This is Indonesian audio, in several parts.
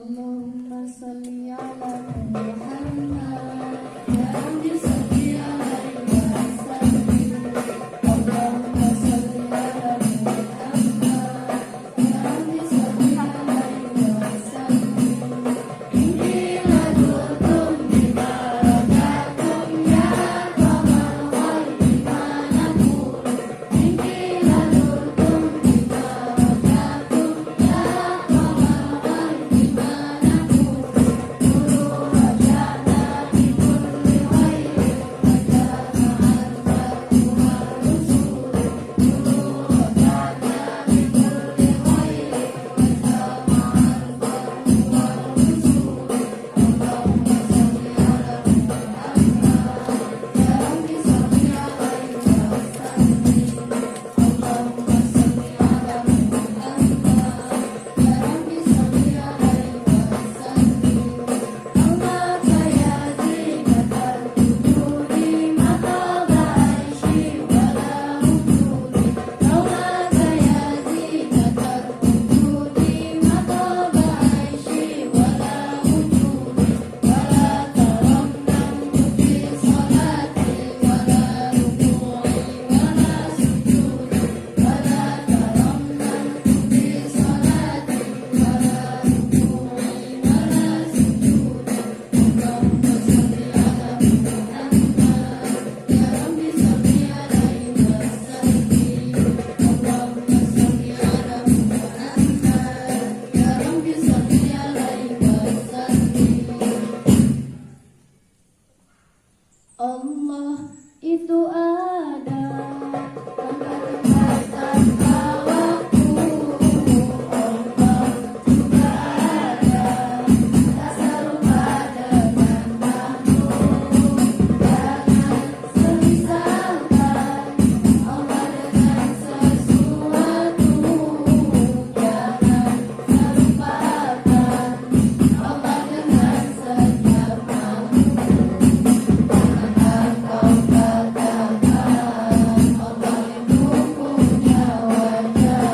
Allahumma salli ala Muhammad ya Rabbi salli alaihi wa sallim. Allahumma salli ala Muhammad ya Rabbi salli alaihi wa sallim. Inni ladultum bi barakatum ya qamal qalbi ma naqul. Inni ladultum bi barakatum ya qamal qalbi ma naqul. Nuru wajhana bi kulli khairin wa jama'a al-fatu wa rusul. Nuru wajhana bi kulli khairin wa jama'a al-fatu wa rusul. Allahumma salli ala Muhammad ya Rabbi salli alaihi wa sallim. Allahumma salli ala Muhammad ya Rabbi salli alaihi wa sallim. Allahumma ya zinatal wujudi maqaba aishi wa la wujudi. Allahumma ya zinatal wujudi maqaba aishi wa la wujudi. Wa la taramnam fi salati wa la ruku'i wa la sujudi. Wa la taramnam fi salati wa la ruku'i wa la sujudi. Allahumma salli ala Muhammad ya Rabbi salli alaihi wa sallim. Allahumma salli ala Muhammad ya Rabbi salli alaihi wa sallim. Allah itu ada tanpa tempat tanpa waktu. Allah juga ada tak serupa dengan makhluk. Jangan semisahkan Allah dengan sesuatu. Jangan serupakan Allah dengan setiap makhluk. Kau katakan Allah itu punya wajah, punya wajah,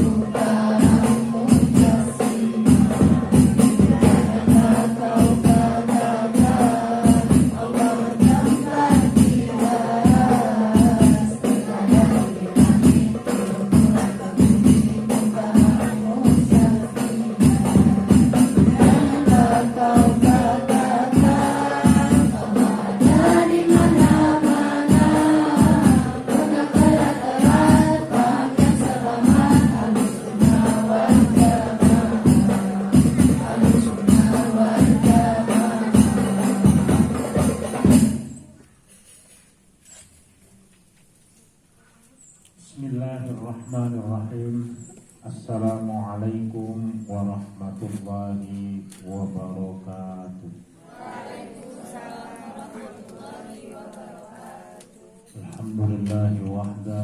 rupa mujassimah. Kau katakan Allah bertempat di aras, ada di langit, turunlah ke bumi, rupa mujassimah. Janganlah kau katakan Allah ada di mana-mana. Tegaklah terat, paham yang selamat. Ahlussunnah wal jamaah. Ahlussunnah wal jamaah. Bismillahirrahmanirrahim. Assalamualaikum warahmatullahi wabarakatuh. Alhamdulillahi wahda,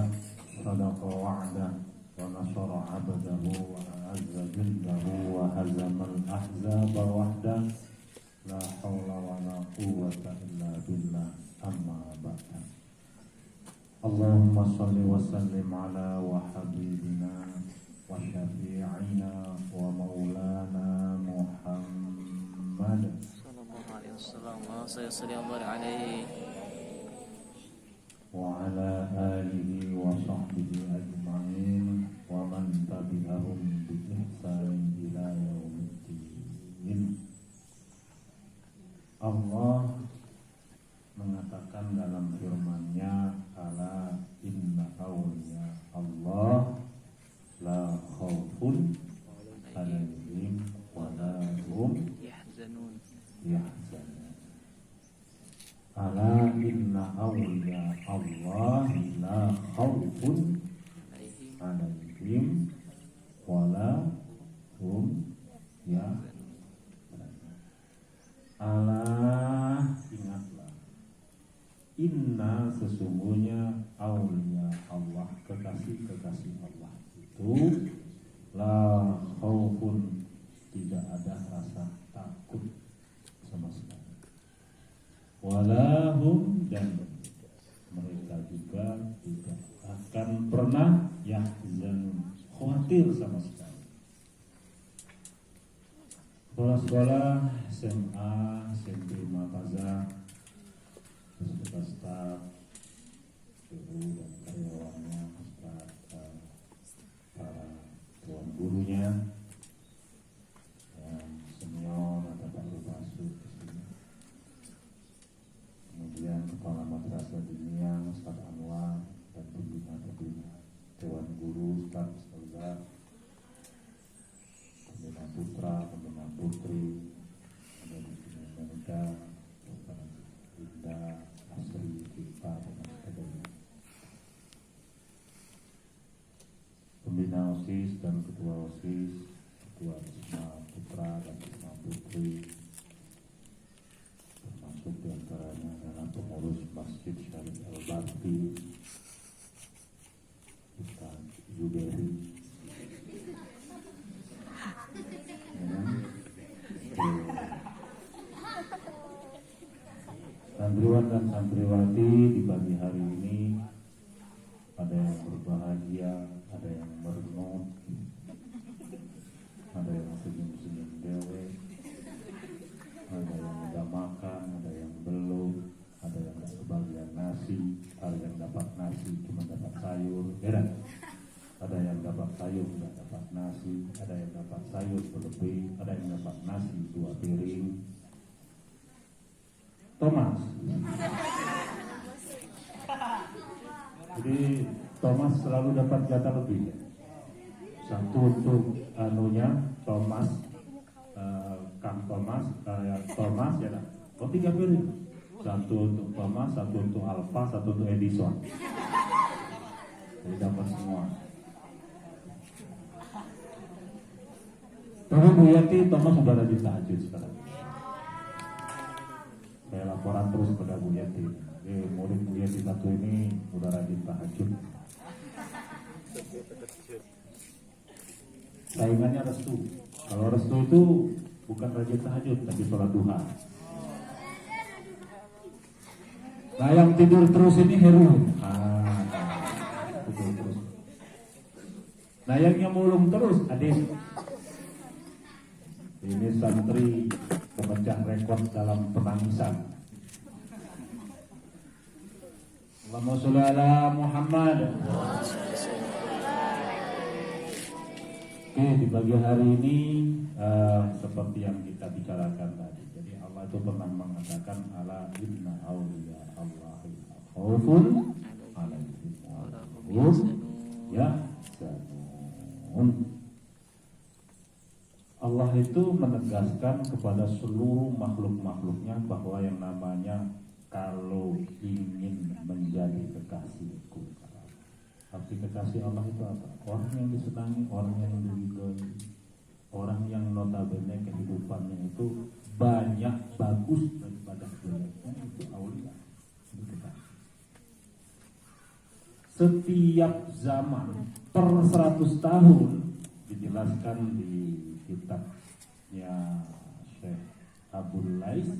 sadaqa wa'da, wa nasara abdahu, wa a'azza jildahu, wa hazamal ahzaba wahda. La hawla wa la quwwata illa billah, amma ba'da. Allahumma salli wa sallim ala wa habibina wa syafi'ina wa maulana Muhammad sallallahu alaihi wasallam wa sallallahu alaihi wa ala alihi wa sahbihi ajma'in wa man tabi'ahum bi ihsanin ila yaumiddin. Allah mengatakan dalam firman-Nya, ala inna awliya Allah la khaufun alaihim wa la hum yahzanun. yahzanun. Ala inna awliya Allah la khaufun alaihim wa la hum yahzanun. Ala, ingatlah, inna sesungguhnya awliya Allah, kekasih-kekasih Allah itu la khaufun, tidak ada rasa takut sama sekali, walahum, dan mereka juga tidak akan pernah yahzanun, khawatir. Sekolah-sekolah SMA, SMP Makassar, beserta staf, guru dan karyawannya, serta para tuan gurunya, yang senior atau tak masuk ke sini. Kemudian kepala madrasah dunia, Ustaz Anwar dan pembina-pembina, dewan guru, staf sekolah, pembina putra, pembina putri, pembina Indonesia, Linda, Asri, Kita, dan sebagainya. Pembina OSIS dan ketua OSIS, ketua Wisma Putra dan Wisma Putri, termasuk diantaranya adalah pengurus Masjid Syarif Al-Bakti, Ustaz Zuberi, santriwan dan santriwati di pagi hari ini, ada yang berbahagia, ada yang merenung, ada yang senyum-senyum dewe, ada yang udah makan, ada yang belum, ada yang tidak kebagian nasi, ada yang dapat nasi cuma dapat sayur, ya. Ada yang dapat sayur tidak dapat nasi, ada yang dapat sayur berlebih, ada yang dapat nasi 2 piring. Thomas. Jadi Thomas selalu dapat jatah lebih. Satu untuk anunya Thomas, Kang Thomas, Thomas ya lah. Oh 3 piring. Satu untuk Thomas, satu untuk Alfa, satu untuk Edison. Jadi dapat semua. Tapi Bu Yati, Thomas sudah rajin tahajud sekarang. Saya laporan terus kepada Bu Yati. Murid Bu Yati satu ini udah rajin tahajud. Saingannya Restu. Kalau Restu itu bukan rajin tahajud, tapi sholat duha. Nah yang tidur terus ini Heru. Tidur terus. Nah yang nyemulung terus Adit. Ini santri pemecah rekor dalam penangisan. Allahumma sholli ala Muhammad. Oke, di pagi hari ini seperti yang kita bicarakan tadi. Jadi Allah itu pernah mengatakan ala inna awliya Allah khaufun alaihim wa lahum yahzanun. Allah itu menegaskan kepada seluruh makhluk-makhluknya bahwa yang namanya kalau ingin menjadi kekasihku. Arti kekasih Allah itu apa? Orang yang disenangi, orang yang diridhoi, orang yang notabene kehidupannya itu banyak bagus daripada jeleknya, itu aulia. Itu kekasih. Setiap zaman per 100 tahun dijelaskan di kitabnya Syekh Abdul Lais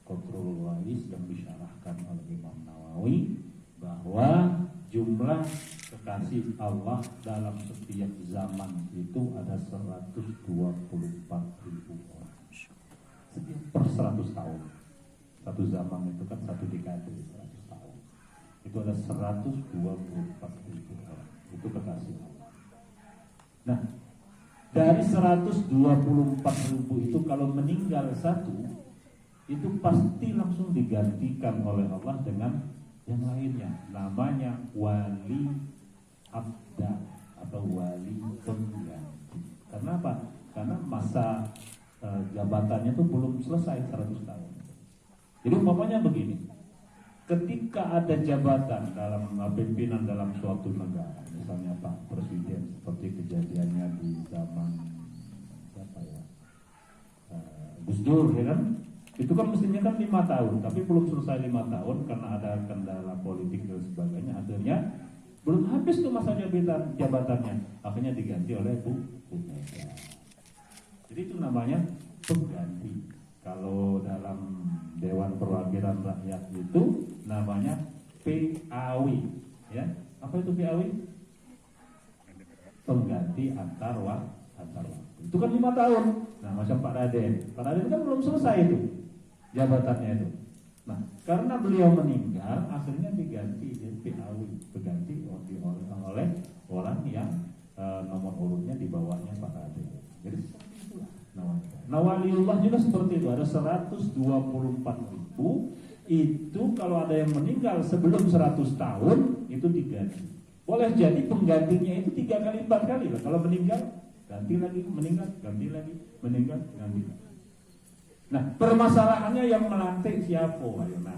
Qatrul Wais yang disyarahkan oleh Imam Nawawi bahwa jumlah kekasih Allah dalam setiap zaman itu ada 124.000 orang per 100 tahun. Satu zaman itu kan satu dekade 100 tahun. Itu ada 124.000 orang. Itu kekasih Allah. Nah, dari 124.000 itu kalau meninggal satu, itu pasti langsung digantikan oleh Allah dengan yang lainnya. Namanya wali abda atau wali pengganti. Karena apa? Karena masa jabatannya itu belum selesai 100 tahun. Jadi umpamanya begini, ketika ada jabatan dalam pimpinan dalam suatu negara, misalnya Pak Presiden, seperti kejadiannya di zaman siapa ya, Gus Dur, ya kan? Itu kan mestinya kan 5 tahun, tapi belum selesai 5 tahun karena ada kendala politik dan sebagainya. Akhirnya belum habis tuh masa jabatannya, akhirnya diganti oleh Bu Mega. Jadi itu namanya pengganti. Kalau dalam Dewan Perwakilan Rakyat itu namanya PAW, ya. Apa itu PAW? Pengganti antar waktu. Itu kan 5 tahun. Nah, macam Pak Raden kan belum selesai itu jabatannya itu. Nah, karena beliau meninggal, akhirnya diganti jadi PAW, berganti oleh orang yang nomor urutnya di bawahnya Pak Raden. Jadi seperti itulah nawaliullah. Nah, waliullah juga seperti itu, ada 124.000. Itu kalau ada yang meninggal sebelum 100 tahun itu diganti. Boleh jadi penggantinya itu 3 kali 4 kali lah. Kalau meninggal ganti lagi, meninggal ganti lagi, meninggal ganti lagi. Nah, permasalahannya yang melantik siapa? Ayo, nah,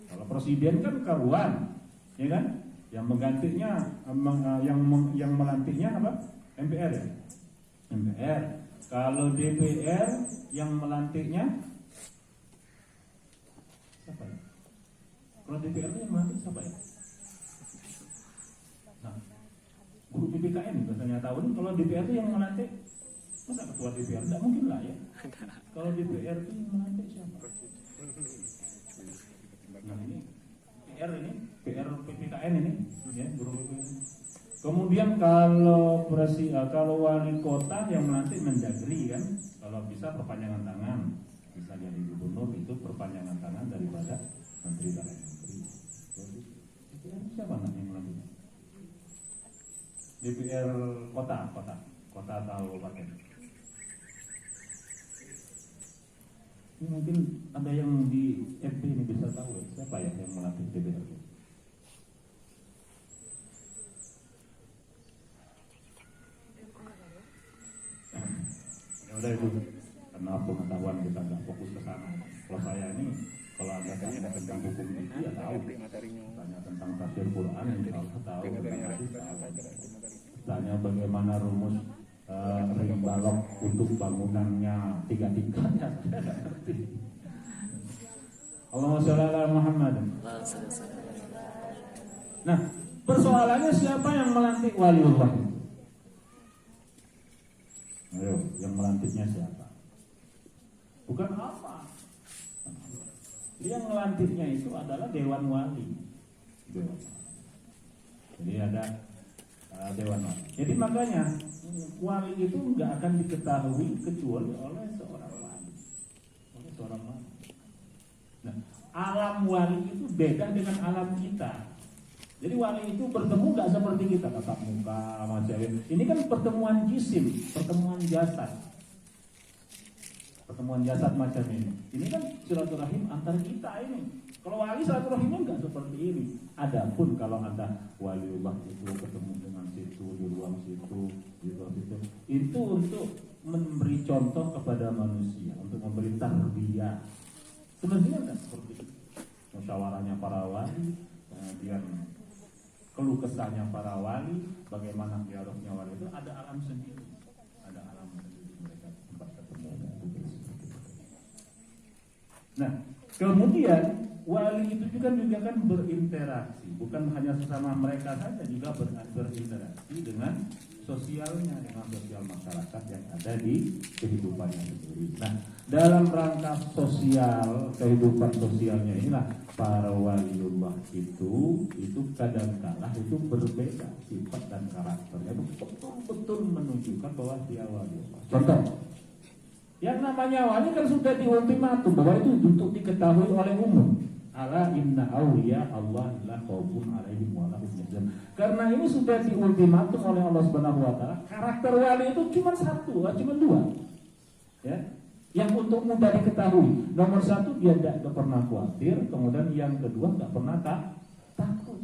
kalau presiden kan karuan, ya kan? Yang menggantinya, yang melantiknya apa? MPR ya, MPR. Kalau DPR yang melantiknya siapa ya? Kalau DPR itu yang melantik siapa ya? Nah, guru PPKN biasanya tahun. Kalau DPR itu yang melantik, masa ketua DPR? Tidak mungkin lah ya. Kalau DPR itu yang melantik siapa? Nah, ini PR PPKN ini, ya, guru PPKN. Kemudian kalau wali kota yang melantik Mendagri kan, kalau bisa perpanjangan tangan, bisa jadi gubernur itu perpanjangan tangan daripada menteri dalam negeri. DPR siapa yang melantik? DPR kota atau kabupaten. Ini mungkin ada yang di FB ini bisa tahu ya, siapa ya yang melantik DPR? Ya udah itu, karena pengetahuan kita nggak fokus ke sana. Kalau saya ini, kalau ada tanya tentang hukum itu ya tahu. Tanya tentang tafsir Quran insya Allah tahu. Tanya bagaimana rumus ring balok untuk bangunannya 3 tingkatnya, saya nggak ngerti. Allahumma sholli ala Muhammad. Nah, persoalannya siapa yang melantik waliullah? Ayo, yang melantiknya siapa? Bukan apa? Yang melantiknya itu adalah Dewan Wali. Jadi ada Dewan Wali. Jadi makanya wali itu nggak akan diketahui kecuali oleh seorang wali. Nah, alam wali itu beda dengan alam kita. Jadi wali itu bertemu nggak seperti kita tatap muka macam ini. Ini kan pertemuan jisim, pertemuan jasad. Pertemuan jasad macam ini. Ini kan silaturahim antar kita ini. Kalau wali silaturahimnya nggak seperti ini. Adapun kalau ada waliullah itu ketemu dengan situ di ruang situ, itu untuk memberi contoh kepada manusia, untuk memberi tarbiyah. Sebenarnya nggak seperti itu. Musyawarahnya para wali, kemudian keluh kesahnya para wali, bagaimana dialognya wali itu ada alam sendiri, mereka tempat ketemu. Nah, kemudian wali itu juga kan berinteraksi, bukan hanya sesama mereka saja, juga berinteraksi dengan sosialnya, dengan sosial masyarakat yang ada di kehidupannya sendiri. Nah, dalam rangka sosial, kehidupan sosialnya inilah para waliullah itu kadang-kala itu berbeda sifat dan karakternya, itu betul-betul menunjukkan bahwa dia waliullah. Contoh, yang namanya wali kan sudah diultimatum bahwa itu untuk diketahui oleh umum. Ala inna awliya Allah la khaufun alaihim wa lahum yahzanun. Karena ini sudah diultimatum oleh Allah Subhanahu wa taala, karakter wali itu cuma satu, cuma dua. Ya. Yang untuk mudah diketahui. Nomor 1 dia tidak pernah khawatir, kemudian yang kedua tidak pernah takut.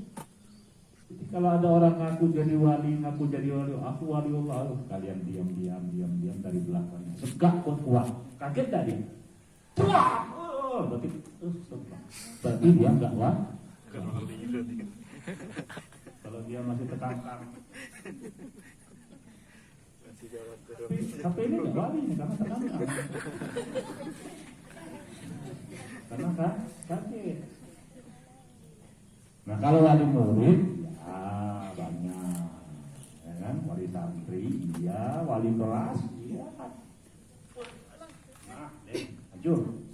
Jadi kalau ada orang ngaku jadi wali, aku waliullah, kalian diam dari belakangnya. Segak kuat. Kaget tak dia? Berarti dia enggak wali. Kalau dia masih terkangkang. Tapi ini enggak wali karena terkangkang. Karena kaget. Nah, kalau wali murid ya banyak. Ya kan? Wali santri, iya, wali kelas, iya. Nah, ajur.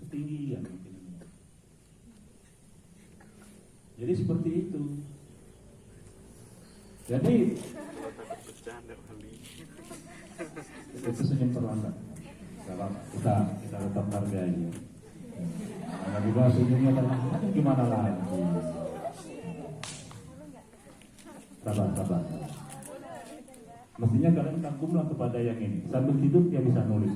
Ketinggian. Jadi seperti itu. Jadi Itu senyum terlambat. Gak apa-apa, kita tetap hargai. Karena juga senyumnya terlambat, gimana lagi? Sabar. Mestinya kalian kagumlah kepada yang ini. Sambil tidur dia bisa nulis.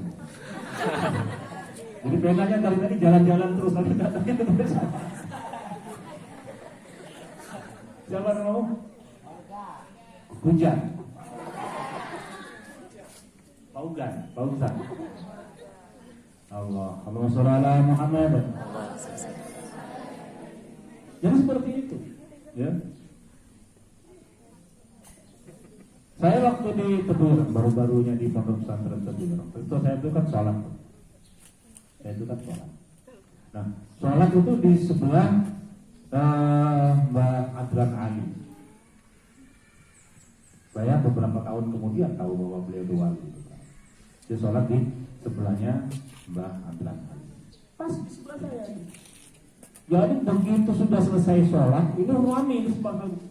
Jadi pengennya dari tadi jalan-jalan terus, tapi katanya terus. Siapa namamu? Hujan. Paugan. Allahumma sholli ala Muhammad. Jadi seperti itu, ya. Saya waktu di Tebuireng, baru-barunya di pondok pesantren Tebuireng, itu saya itu kan sholat. Nah, sholat itu di sebelah Mbak Adlan Ali. Saya beberapa tahun kemudian tahu bahwa beliau itu wali. Dia sholat di sebelahnya Mbak Adlan Ali. Pas di sebelah saya. Jadi begitu sudah selesai sholat, ini ramai,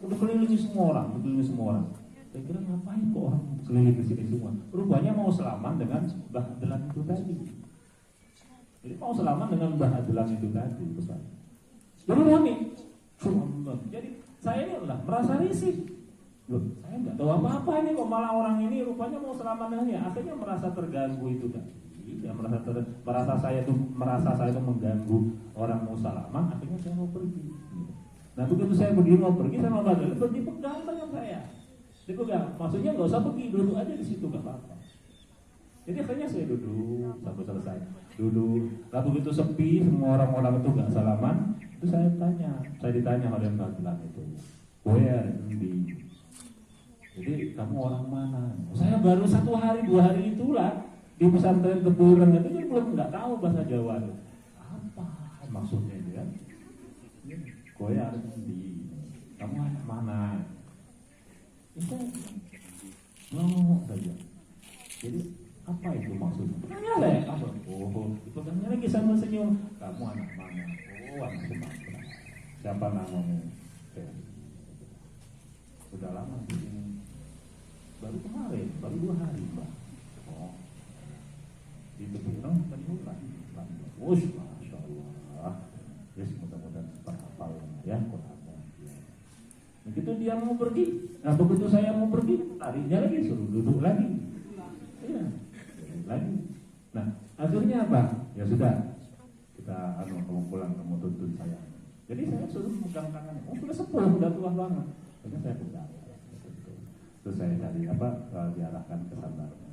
udah kelilingi semua orang. Saya kira ngapain kok orang keliling ke sini semua? Rupanya mau salaman dengan Mbah Adlan itu tadi. Jadi mau salaman dengan Mbah Adlan itu tadi, Ustaz. Jadi rame. Jadi saya ini lah merasa risih. Loh, saya nggak tahu apa-apa ini kok malah orang ini rupanya mau salaman dengannya. Akhirnya merasa terganggu itu tadi. Ya, merasa saya itu mengganggu orang mau salaman. Akhirnya saya mau pergi. Nah begitu saya begini mau pergi, saya mau balik, dipegang tangan saya. Dipegang, maksudnya nggak usah pergi, duduk aja di situ nggak apa-apa. Jadi akhirnya saya duduk sampai selesai. Duduk. Lalu begitu sepi, semua orang-orang itu nggak salaman. Itu saya ditanya oleh Mbak Adlan itu, where di? Jadi kamu orang mana? Saya baru 1 hari 2 hari itulah di pesantren Tebuireng itu kan belum nggak tahu bahasa Jawa itu. Apa maksudnya itu ya? Where di? Kamu anak mana? Itu ngomong saja. Jadi apa itu maksudnya? Tanya lah ya, apa? Oh, itu tanya lagi sambil senyum. Kamu anak mana? Oh, anak Sumatera. Siapa namamu? Sudah lama di sini. Baru kemarin, baru 2 hari, Mbak. Oh, di Tebuireng kan bulan. Wush, masya Allah. Yes, mudah-mudahan terhafal ya Qurannya. Begitu dia mau pergi, nah begitu saya mau pergi, tariknya lagi suruh duduk lagi. Iya, lagi. Nah, akhirnya apa? Ya sudah, kita kamu pulang, kamu tuntut saya. Jadi saya suruh megang tangannya. Oh sudah sepuh, sudah tua banget. Akhirnya saya pegang. Terus saya cari diarahkan ke sandalnya.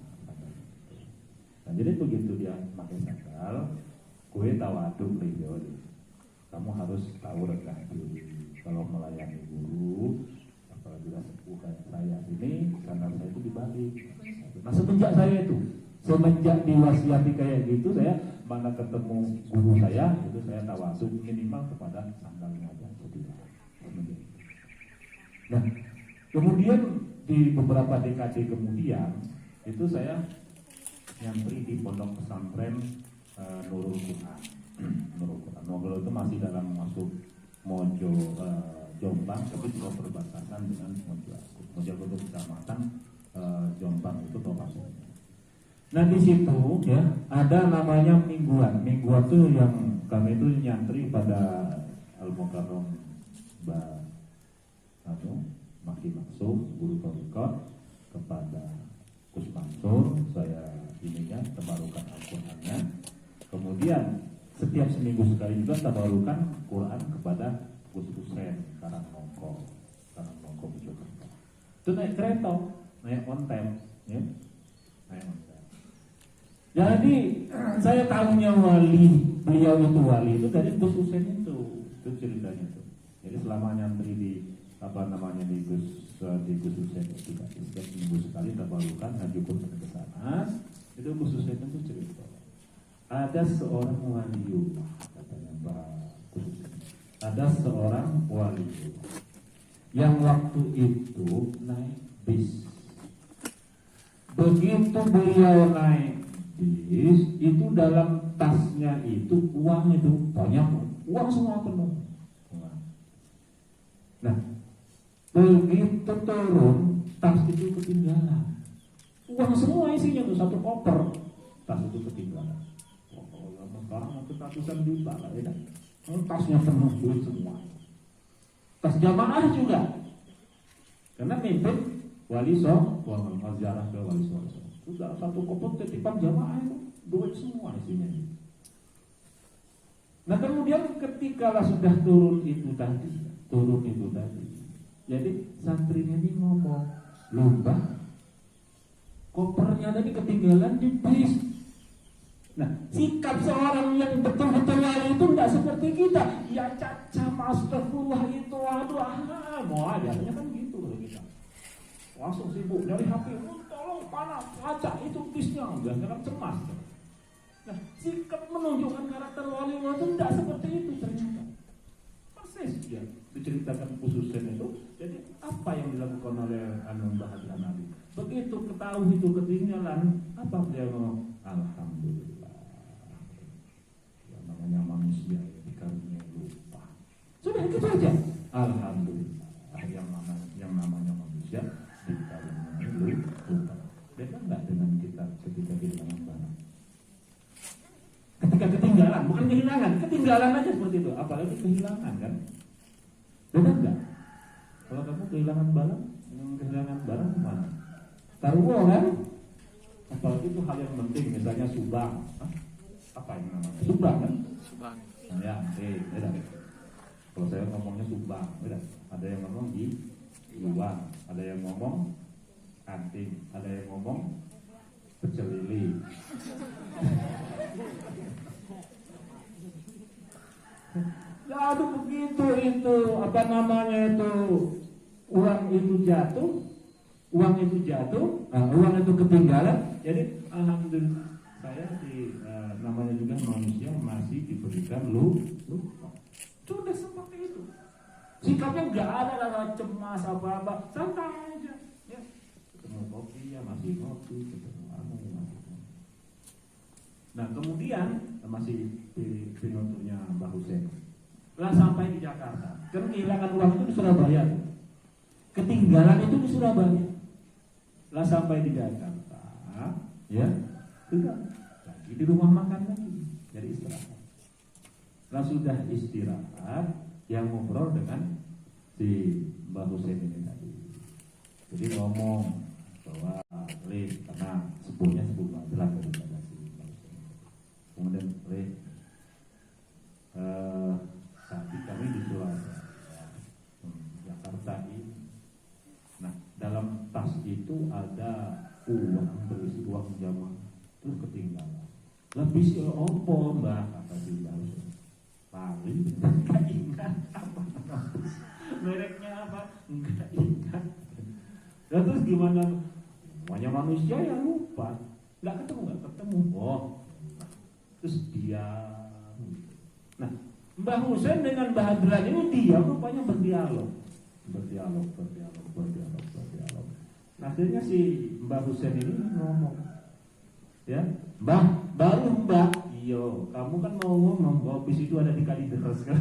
Nah jadi begitu dia pakai sandal, gue tawaduk beliau. Kamu harus tahu rendah diri. Kalau melayani guru, apalagi sepuh kayak saya ini, sandal saya itu dibalik. Nah semenjak diwasiati kayak gitu, saya mana ketemu guru saya, itu saya tawaduk minimal kepada sandalnya aja. Nah kemudian di beberapa dekade kemudian itu saya nyantri di pondok pesantren Nurul Quran. Nurul itu masih dalam masuk Mojo Jombang, tapi juga perbatasan dengan Mojo itu kecamatan Jombang itu lokasinya. Nah di situ ya ada namanya mingguan. Mingguan itu yang kami itu nyantri pada Al-Mukarram Maki Maksum, guru Torikot, kepada Gus Mansur, saya ininya tabarukan Al-Qur'annya. Kemudian setiap seminggu sekali juga tabarukan Quran kepada Gus Hussein Karangnongko Mojokerto. Itu naik kereta, naik ontel, ya, naik ontel. Jadi saya tahunya beliau itu wali itu dari Gus Hussein itu ceritanya itu. Jadi selama nyantri di di Gus Hussein itu setiap minggu sekali tabarukan ngaji Quran ke sana. Itu Gus Hussein itu cerita. Ada seorang waliullah, katanya Mbak Gus Hussein. Ada seorang waliullah yang waktu itu naik bis. Begitu beliau naik bis, itu dalam tasnya itu uang itu banyak, uang semua penuh. Nah, begitu turun, tas itu ketinggalan. Uang semua isinya tuh satu koper. Tas itu ketinggalan. Kalau zaman sekarang mungkin ratusan juta lah ya. Tasnya penuh duit semua. Tas jamaah juga. Karena mimpin wali songo, ziarah ke wali songo. Sudah satu koper titipan jamaah itu duit semua isinya. Nah kemudian ketika sudah turun itu tadi, jadi santrinya ini ngomong, lupa kopernya tadi ketinggalan di bis. Nah sikap seorang yang betul-betul wali itu tidak seperti kita. Ya caca, astagfirullah itu, aduh, mau aja, kan gitu loh kita. Langsung sibuk dari HP, tolong panas, kaca itu bisnya, jangan cemas. Nah, sikap menunjukkan karakter wali Allah itu tidak seperti itu ternyata. Persis ya, diceritakan khususnya itu. Jadi apa yang dilakukan oleh Mbah Haji Nabi? Begitu ketahui itu ketinggalan, apa dia ngomong? Alhamdulillah. Yang namanya manusia dikaruniai lupa. Sudah gitu aja. Alhamdulillah. Yang namanya manusia dikaruniai lupa. Beda enggak dengan kita ketika kehilangan barang? Ketika ketinggalan, bukan ketinggalan aja seperti itu. Apalagi kehilangan kan? Beda enggak? Kalau kamu kehilangan barang mana? Taruh kan? Apalagi itu hal yang penting, misalnya sumbang. Apa yang namanya? Sumbang kan? Subang. Nah, ya, beda. Kalau saya ngomongnya sumbang, beda. Ada yang ngomong di uang, ada yang ngomong kanting, ada yang ngomong pecel lili. Ya aduh begitu itu apa namanya itu uang itu jatuh, uang itu ketinggalan. Jadi alhamdulillah saya namanya juga manusia masih diberikan lupa. Sudah seperti itu. Sikapnya nggak ada cemas apa-apa, santai aja. Ya. Ketemu kopi ya masih kopi, ketemu anu ya masih. Nah kemudian masih di penuturnya Mbah Husein. Lah sampai di Jakarta, kan kehilangan uang itu di Surabaya, ketinggalan itu di Surabaya. Lah sampai di Jakarta, ya sudah lagi di rumah makan lagi, jadi istirahat. Lah sudah istirahat, yang ngobrol dengan si Mbah Husein ini tadi. Jadi ngomong bahwa karena sepuhnya sepuh jelas daripada si Mbah Husein. Kemudian tadi kami di Surabaya, Jakarta ini. Nah, dalam tas itu ada uang, berisi uang jamaah, terus ketinggalan. Lebih si opo Mbak, kata si Mbak Husein. Paling nggak ingat apa mereknya apa, nggak ingat. Dan terus gimana? Semuanya manusia yang lupa, nggak ketemu. Oh, terus dia. Nah, Mbah Husein dengan Mbah Hadran ini dia rupanya berdialog. Nah, akhirnya si Mbah Husein ini ngomong, ya, Mbah, iyo, kamu kan mau ngomong bahwa bis itu ada di Kalideres kan?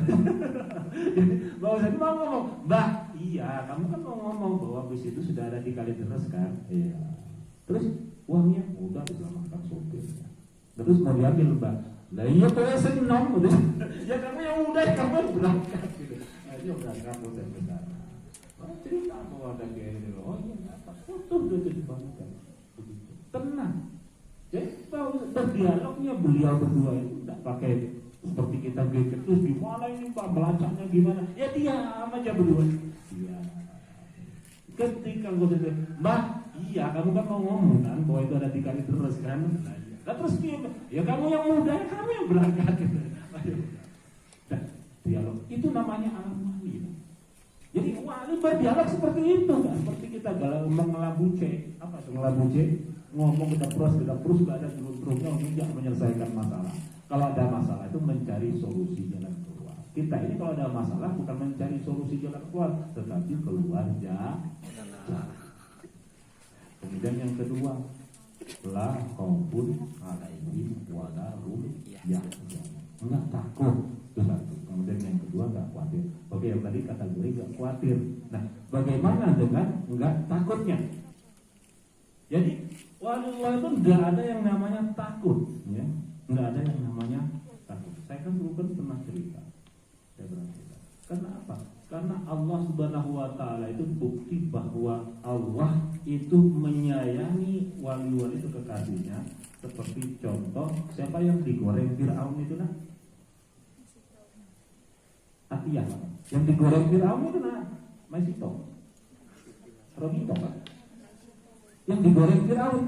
Jadi Mbah Husein mau ngomong, Mbah, iya, kamu kan mau ngomong bahwa bis itu sudah ada di Kalideres kan? Iya. Terus uangnya udah diselamatkan sopirnya. Terus mau diambil Mbah. Lah iya tuh senang udah. Ya kamu yang udah kamu berangkat gitu. Ayo berangkat Husein ke sana. Cerita bahwa ada kayak ini loh. Oh iya apa? Tuh dibangun. Begitu. Tenang. Jadi berdialognya beliau berdua itu tidak pakai seperti kita geger terus gimana ini Pak melacaknya gimana? Ya diam aja berdua. Iya. Ketika gue bilang, Mbah, iya kamu kan mau ngomong kan bahwa itu ada di Kalideres kan? Nah, terus dia, ya kamu yang muda, ya kamu yang berangkat. Nah, dialog itu namanya alam wali. Jadi wali berdialog seperti itu, kan? Seperti kita mengelabuce, apa itu ngelabuce? Ngomong kita terus nggak ada turun-turunnya untuk tidak menyelesaikan masalah. Kalau ada masalah itu mencari solusi jalan keluar. Kita ini kalau ada masalah bukan mencari solusi jalan keluar, tetapi keluar jalan. Kemudian yang kedua, la khaufun alaihim wala hum yahzanun. Enggak takut, itu satu. Kemudian yang kedua enggak khawatir. Oke, yang tadi kategori enggak khawatir. Nah, bagaimana dengan enggak takutnya? Jadi waliullah itu nggak ada yang namanya takut, ya, nggak ada yang namanya takut. Saya kan dulu kan pernah cerita, Karena apa? Karena Allah Subhanahu Wa Taala itu bukti bahwa Allah itu menyayangi wali-wali itu kekasihnya. Seperti contoh, siapa yang digoreng Fir'aun itu nah? Atiyah, yang digoreng Fir'aun itu nah? Maisito, Robito kan? Yang digoreng Fir'aun,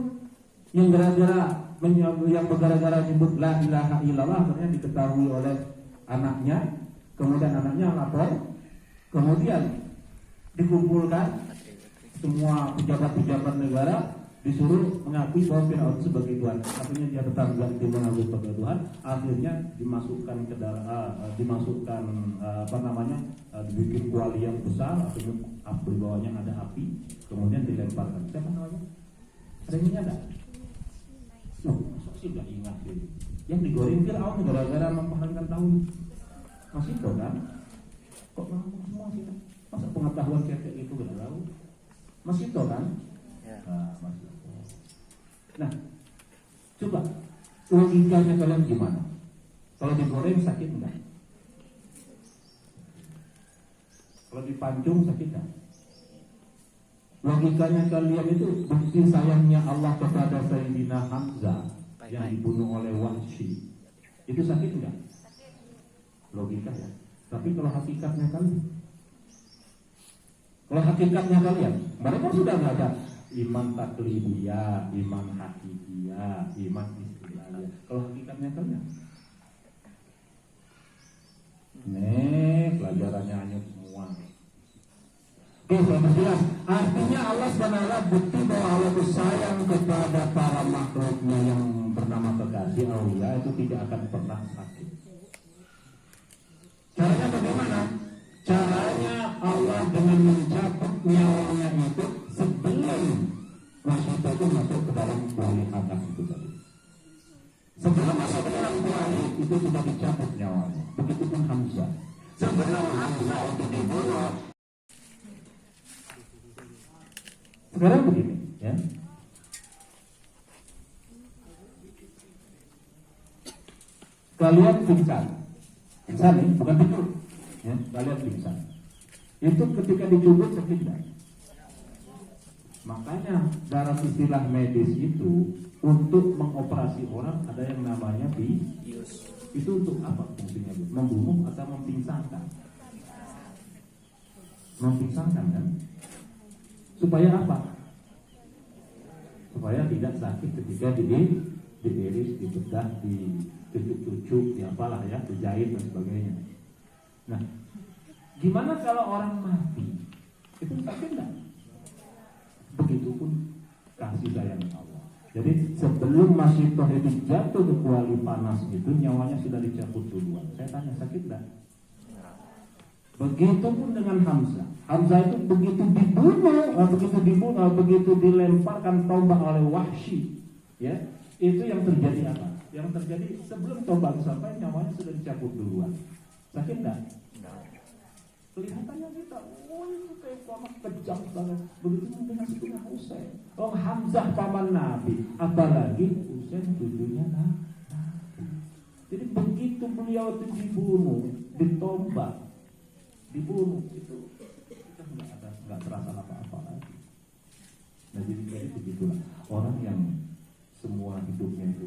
yang gara-gara nyebut la ilaha illallah, akhirnya diketahui oleh anaknya, kemudian anaknya lapor, kemudian dikumpulkan semua pejabat-pejabat negara, disuruh mengakui bahwa Fir'aun sebagai Tuhan. Akhirnya dia tetap tidak mengakui sebagai Tuhan. Akhirnya dimasukkan ke dibikin kuali yang besar. Akhirnya di bawahnya ada api, kemudian dilemparkan. Siapa namanya? Ada yang ingat? Masuk sih nggak ingat sih. Yang digoreng Fir'aun gara-gara memperhatikan tahun. Masih tahu kan? Kok ngomong semua sih? Masa pengetahuan kayak itu gak tahu? Masih tahu kan? Masih. Nah, coba logikanya kalian gimana? Kalau digoreng sakit enggak? Kalau dipancung sakit enggak? Logikanya kalian itu bukti sayangnya Allah kepada Sayyidina Hamzah yang dibunuh oleh Wahsy. Itu sakit enggak? Logika ya. Tapi kalau hakikatnya kalian, mereka sudah nggak ada iman taklidiyah, iman hakikiyah, iman istilahiyah. Kalau hakikatnya kalian, pelajarannya hanya semua. Oke, saya jelas. Artinya Allah SWT bukti bahwa Allah itu sayang kepada para makhluknya yang bernama kekasih aulia itu tidak akan pernah sakit. Caranya bagaimana? Caranya Allah dengan mencabut nyawanya itu sebelum masyarakat itu masuk ke dalam kuali atas itu tadi. Sebelum masuk ke dalam kuali itu sudah dicabut nyawanya. Begitupun Hamzah. Sebelum Hamzah itu dibunuh. Sekarang begini, ya. Kalian pingsan nih, bukan tidur, ya. Kalian pingsan. Itu ketika dicubit sakit tidak? Makanya dalam istilah medis itu untuk mengoperasi orang ada yang namanya bius. Itu untuk apa fungsinya? Membunuh atau mempingsankan? Mempingsankan kan? Supaya apa? Supaya tidak sakit ketika diiris, dibedah, dicucuk, apalah ya, dijahit dan sebagainya. Nah, gimana kalau orang mati? Itu sakit enggak? Begitupun kasih sayang Allah. Jadi sebelum Masyitoh itu jatuh ke kuali panas itu, nyawanya sudah dicabut duluan. Saya tanya, sakit enggak? Begitupun dengan Hamzah. Hamzah itu begitu dilemparkan tombak oleh Wahsy, ya, itu yang terjadi apa? Yang terjadi sebelum tombak sampai nyawanya sudah dicabut duluan. Sakit enggak? Kelihatannya kita, itu kayak paman kejam banget. Begitu dengan Sayyidina Husain. Hamzah paman Nabi, apalagi Husain cucunya Nabi. Jadi begitu beliau itu ditombak, dibunuh, itu kita nggak terasa apa-apa lagi. Nah jadi begitulah orang yang semua hidupnya itu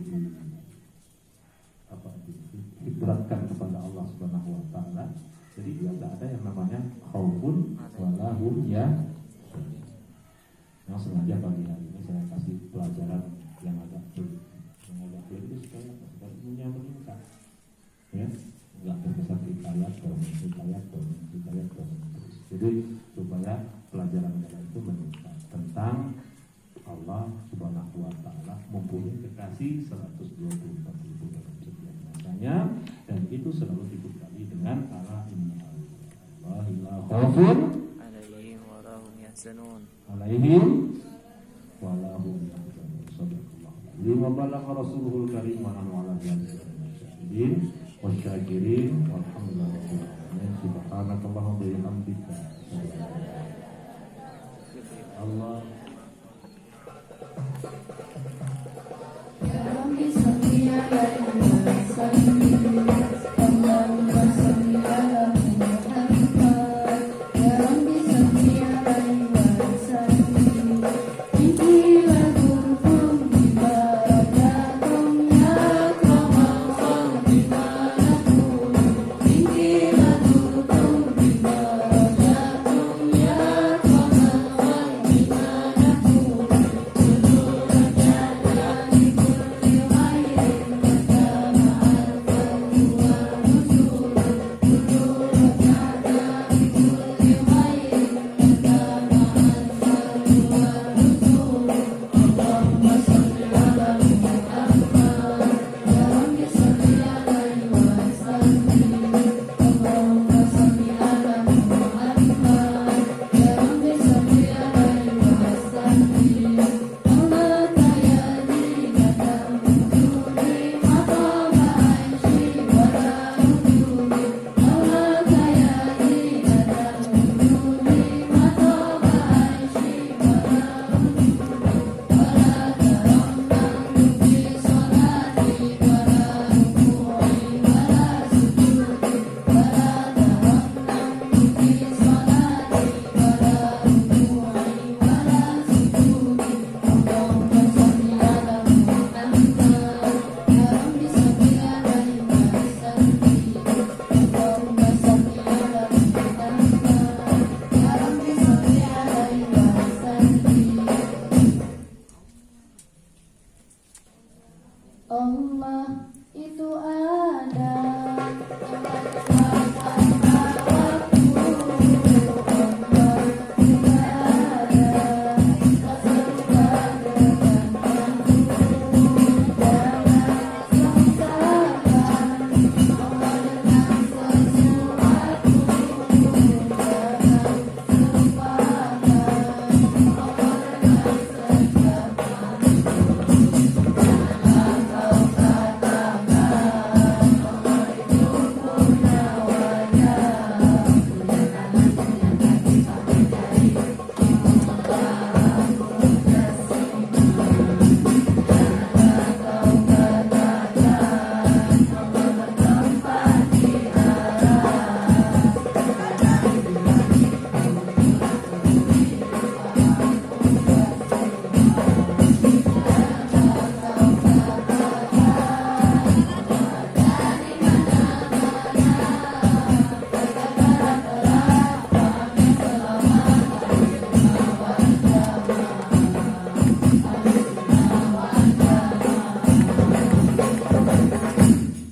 diberatkan kepada Allah Subhanahu Wa Taala. Jadi dia nggak ada yang namanya khaufun walahum ya. Nah sengaja pagi hari ini saya kasih pelajaran yang agak itu supaya meningkat, ya. Nggak terkesan hikayat terus. Jadi supaya pelajaran kita itu meningkat tentang Allah Subhanahu Wa Taala mempunyai kekasih 124.000 dalam setiap masanya, dan itu selalu dibekali dengan ala inna Allahi la khaufun alaihim wa lahum yahzanun. Sadaqallahu lima balagha rasuluhul karim wa nahnu ala dzalika wasyakirin walhamdulillah. Subhanakallahumma wa bihamdika Allah Allah itu